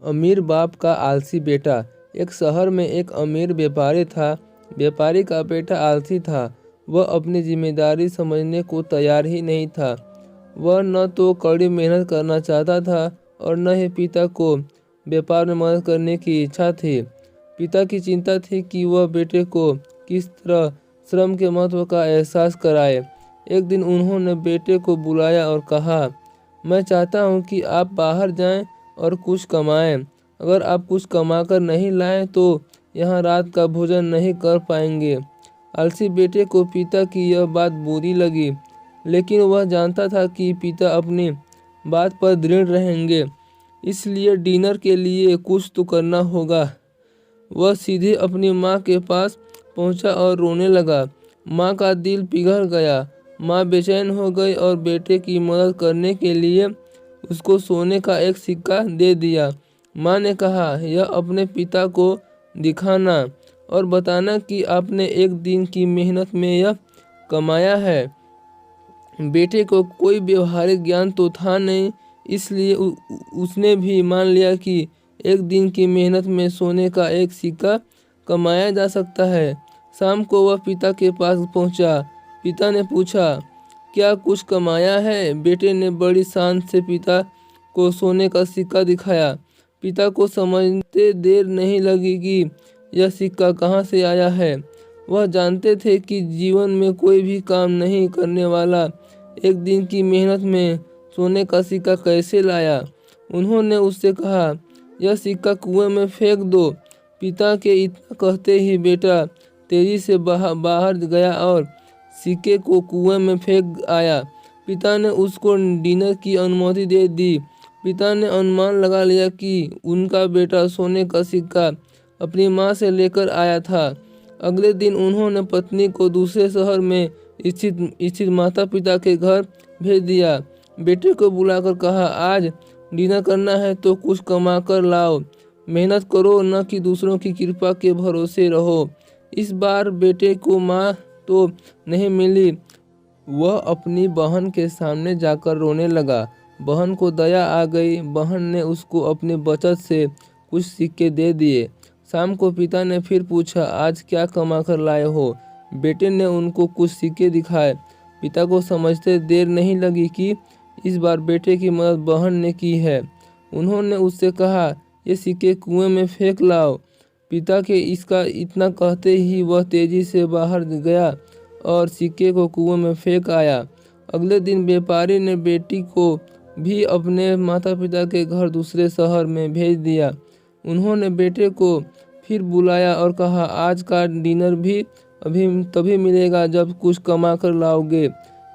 अमीर बाप का आलसी बेटा। एक शहर में एक अमीर व्यापारी था। व्यापारी का बेटा आलसी था। वह अपनी जिम्मेदारी समझने को तैयार ही नहीं था। वह न तो कड़ी मेहनत करना चाहता था और न ही पिता को व्यापार में मदद करने की इच्छा थी। पिता की चिंता थी कि वह बेटे को किस तरह श्रम के महत्व का एहसास कराए। एक दिन उन्होंने बेटे को बुलाया और कहा, मैं चाहता हूँ कि आप बाहर जाएं और कुछ कमाएं। अगर आप कुछ कमाकर नहीं लाएं तो यहाँ रात का भोजन नहीं कर पाएंगे। आलसी बेटे को पिता की यह बात बुरी लगी, लेकिन वह जानता था कि पिता अपनी बात पर दृढ़ रहेंगे, इसलिए डिनर के लिए कुछ तो करना होगा। वह सीधे अपनी माँ के पास पहुँचा और रोने लगा। माँ का दिल पिघल गया। माँ बेचैन हो गई और बेटे की मदद करने के लिए उसको सोने का एक सिक्का दे दिया। माँ ने कहा, यह अपने पिता को दिखाना और बताना कि आपने एक दिन की मेहनत में यह कमाया है। बेटे को कोई व्यवहारिक ज्ञान तो था नहीं, इसलिए उसने भी मान लिया कि एक दिन की मेहनत में सोने का एक सिक्का कमाया जा सकता है। शाम को वह पिता के पास पहुंचा। पिता ने पूछा, क्या कुछ कमाया है? बेटे ने बड़ी शान से पिता को सोने का सिक्का दिखाया। पिता को समझते देर नहीं लगी कि यह सिक्का कहाँ से आया है। वह जानते थे कि जीवन में कोई भी काम नहीं करने वाला एक दिन की मेहनत में सोने का सिक्का कैसे लाया। उन्होंने उससे कहा, यह सिक्का कुएं में फेंक दो। पिता के इतना कहते ही बेटा तेजी से बाहर गया और सिक्के को कुएं में फेंक आया। पिता ने उसको डिनर की अनुमति दे दी। पिता ने अनुमान लगा लिया कि उनका बेटा सोने का सिक्का अपनी माँ से लेकर आया था। अगले दिन उन्होंने पत्नी को दूसरे शहर में स्थित माता पिता के घर भेज दिया। बेटे को बुलाकर कहा, आज डिनर करना है तो कुछ कमा कर लाओ। मेहनत करो, न कि दूसरों की कृपा के भरोसे रहो। इस बार बेटे को माँ तो नहीं मिली। वह अपनी बहन के सामने जाकर रोने लगा। बहन को दया आ गई। बहन ने उसको अपनी बचत से कुछ सिक्के दे दिए। शाम को पिता ने फिर पूछा, आज क्या कमा कर लाए हो? बेटे ने उनको कुछ सिक्के दिखाए। पिता को समझते देर नहीं लगी कि इस बार बेटे की मदद बहन ने की है। उन्होंने उससे कहा, ये सिक्के कुएं में फेंक लाओ। पिता के इसका इतना कहते ही वह तेजी से बाहर गया और सिक्के को कुएं में फेंक आया। अगले दिन व्यापारी ने बेटी को भी अपने माता पिता के घर दूसरे शहर में भेज दिया। उन्होंने बेटे को फिर बुलाया और कहा, आज का डिनर भी अभी तभी मिलेगा जब कुछ कमा कर लाओगे।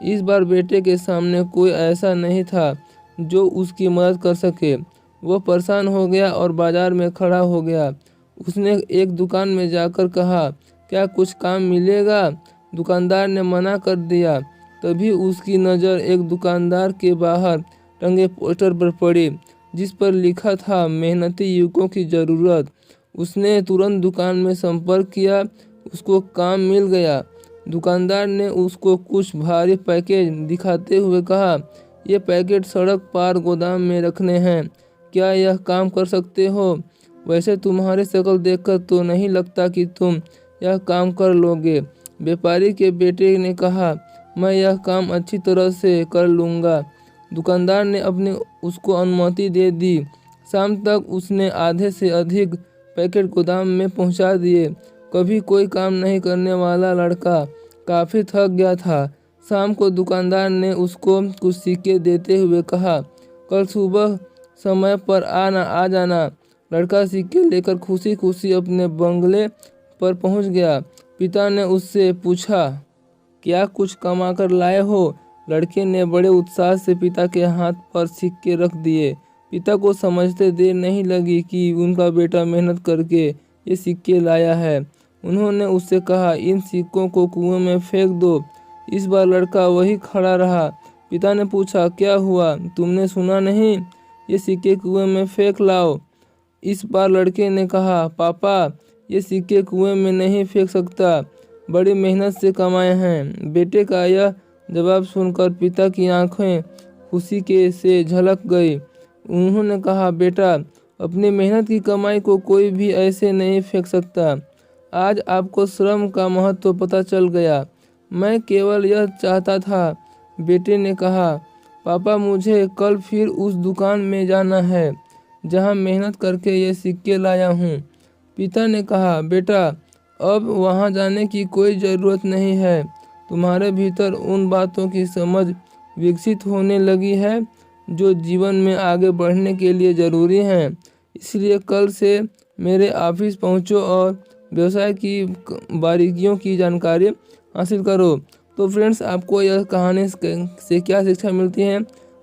इस बार बेटे के सामने कोई ऐसा नहीं था जो उसकी मदद कर सके। वह परेशान हो गया और बाजार में खड़ा हो गया। उसने एक दुकान में जाकर कहा, क्या कुछ काम मिलेगा? दुकानदार ने मना कर दिया। तभी उसकी नज़र एक दुकानदार के बाहर टंगे पोस्टर पर पड़ी, जिस पर लिखा था, मेहनती युवकों की ज़रूरत। उसने तुरंत दुकान में संपर्क किया। उसको काम मिल गया। दुकानदार ने उसको कुछ भारी पैकेज दिखाते हुए कहा, ये पैकेट सड़क पार गोदाम में रखने हैं। क्या यह काम कर सकते हो? वैसे तुम्हारी शक्ल देखकर तो नहीं लगता कि तुम यह काम कर लोगे। व्यापारी के बेटे ने कहा, मैं यह काम अच्छी तरह से कर लूँगा। दुकानदार ने उसको अनुमति दे दी। शाम तक उसने आधे से अधिक पैकेट गोदाम में पहुंचा दिए। कभी कोई काम नहीं करने वाला लड़का काफ़ी थक गया था। शाम को दुकानदार ने उसको कुछ सिक्के देते हुए कहा, कल सुबह समय पर आ जाना। लड़का सिक्के लेकर खुशी खुशी अपने बंगले पर पहुंच गया। पिता ने उससे पूछा, क्या कुछ कमा कर लाए हो? लड़के ने बड़े उत्साह से पिता के हाथ पर सिक्के रख दिए। पिता को समझते देर नहीं लगी कि उनका बेटा मेहनत करके ये सिक्के लाया है। उन्होंने उससे कहा, इन सिक्कों को कुएं में फेंक दो। इस बार लड़का वही खड़ा रहा। पिता ने पूछा, क्या हुआ? तुमने सुना नहीं? ये सिक्के कुएं में फेंक लाओ। इस बार लड़के ने कहा, पापा ये सिक्के कुएं में नहीं फेंक सकता, बड़ी मेहनत से कमाए हैं। बेटे का यह जवाब सुनकर पिता की आंखें खुशी के से झलक गई। उन्होंने कहा, बेटा अपनी मेहनत की कमाई को कोई भी ऐसे नहीं फेंक सकता। आज आपको श्रम का महत्व पता चल गया। मैं केवल यह चाहता था, बेटे ने कहा। पापा, मुझे कल फिर उस दुकान में जाना है जहां मेहनत करके ये सिक्के लाया हूँ। पिता ने कहा, बेटा, अब वहां जाने की कोई ज़रूरत नहीं है। तुम्हारे भीतर उन बातों की समझ विकसित होने लगी है जो जीवन में आगे बढ़ने के लिए ज़रूरी हैं। इसलिए कल से मेरे ऑफिस पहुंचो और व्यवसाय की बारीकियों की जानकारी हासिल करो। तो फ्रेंड्स, आपको यह कहानी से क्या शिक्षा मिलती है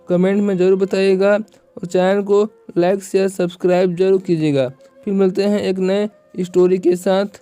कमेंट में ज़रूर बताइएगा और चैनल को लाइक शेयर सब्सक्राइब जरूर कीजिएगा। फिर मिलते हैं एक नए स्टोरी के साथ।